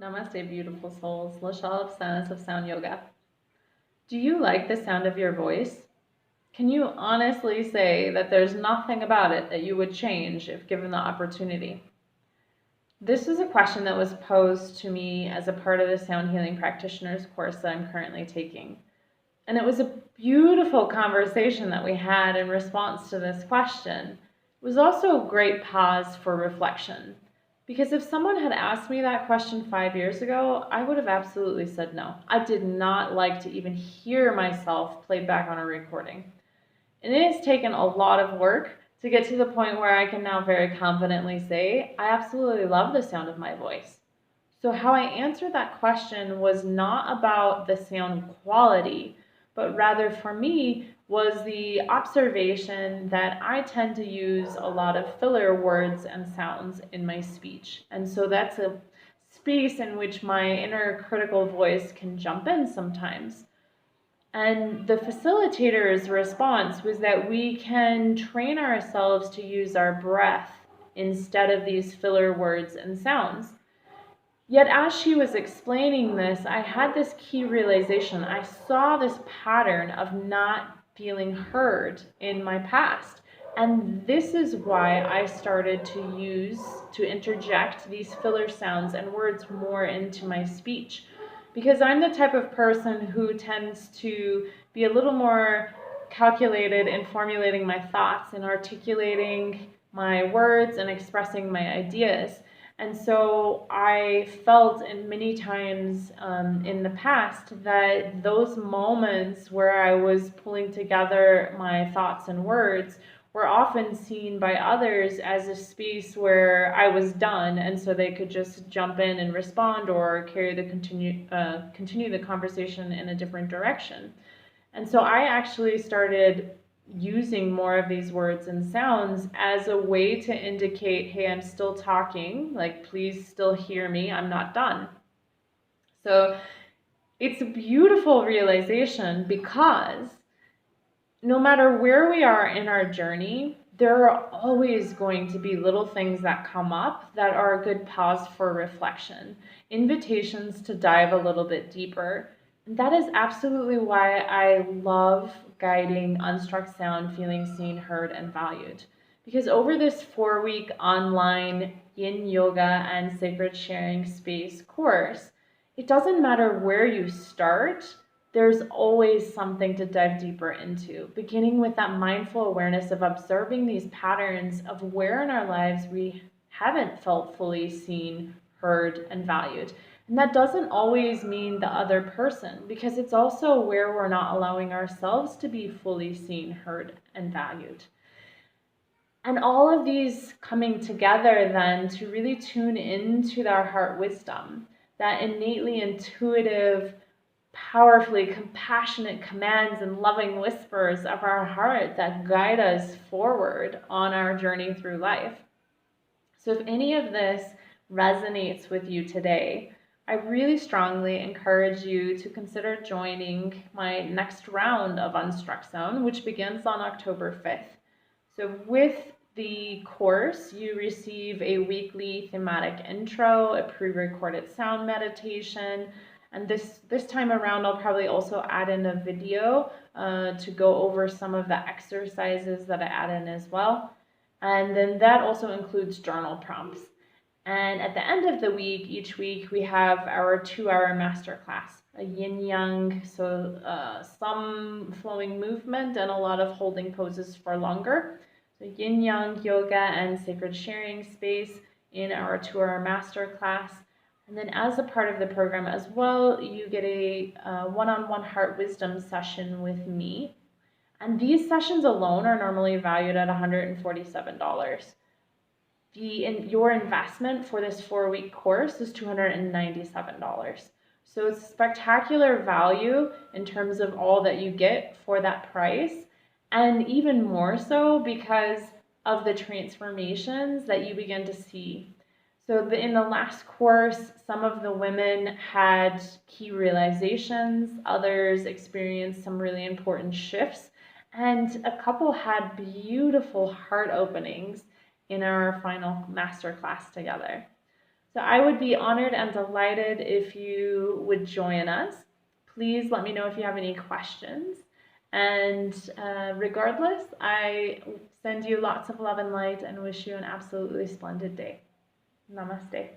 Namaste, beautiful souls. Lashal of Silence of Sound Yoga. Do you like the sound of your voice? Can you honestly say that there's nothing about it that you would change if given the opportunity? This is a question that was posed to me as a part of the Sound Healing Practitioners course that I'm currently taking. And it was a beautiful conversation that we had in response to this question. It was also a great pause for reflection. Because if someone had asked me that question 5 years ago, I would have absolutely said no. I did not like to even hear myself played back on a recording. And it has taken a lot of work to get to the point where I can now very confidently say, I absolutely love the sound of my voice. So how I answered that question was not about the sound quality, but rather for me was the observation that I tend to use a lot of filler words and sounds in my speech. And so that's a space in which my inner critical voice can jump in sometimes. And the facilitator's response was that we can train ourselves to use our breath instead of these filler words and sounds. Yet as she was explaining this, I had this key realization. I saw this pattern of not feeling heard in my past. And this is why I started to interject these filler sounds and words more into my speech. Because I'm the type of person who tends to be a little more calculated in formulating my thoughts and articulating my words and expressing my ideas. And so I felt in many times in the past that those moments where I was pulling together my thoughts and words were often seen by others as a space where I was done, and so they could just jump in and respond or continue the conversation in a different direction. And so I actually started using more of these words and sounds as a way to indicate, hey, I'm still talking, like, please still hear me, I'm not done. So it's a beautiful realization because no matter where we are in our journey, there are always going to be little things that come up that are a good pause for reflection, invitations to dive a little bit deeper. And that is absolutely why I love guiding Unstruck Sound, feeling seen, heard, and valued. Because over this 4-week online Yin Yoga and Sacred Sharing Space course, it doesn't matter where you start, there's always something to dive deeper into, beginning with that mindful awareness of observing these patterns of where in our lives we haven't felt fully seen, heard, and valued. And that doesn't always mean the other person, because it's also where we're not allowing ourselves to be fully seen, heard, and valued. And all of these coming together then to really tune into our heart wisdom, that innately intuitive, powerfully compassionate commands and loving whispers of our heart that guide us forward on our journey through life. So if any of this resonates with you today, I really strongly encourage you to consider joining my next round of Unstruck Sound, which begins on October 5th. So with the course, you receive a weekly thematic intro, a pre-recorded sound meditation, and this time around, I'll probably also add in a video to go over some of the exercises that I add in as well. And then that also includes journal prompts. And at the end of the week, each week, we have our 2-hour masterclass, a Yin Yang, so some flowing movement and a lot of holding poses for longer. So Yin Yang yoga and sacred sharing space in our 2-hour masterclass. And then as a part of the program as well, you get a one-on-one heart wisdom session with me. And these sessions alone are normally valued at $147. Your investment for this 4-week course is $297. So it's spectacular value in terms of all that you get for that price. And even more so because of the transformations that you begin to see. So in the last course, some of the women had key realizations, others experienced some really important shifts, and a couple had beautiful heart openings in our final masterclass together. So I would be honored and delighted if you would join us. Please let me know if you have any questions. And regardless, I send you lots of love and light and wish you an absolutely splendid day. Namaste.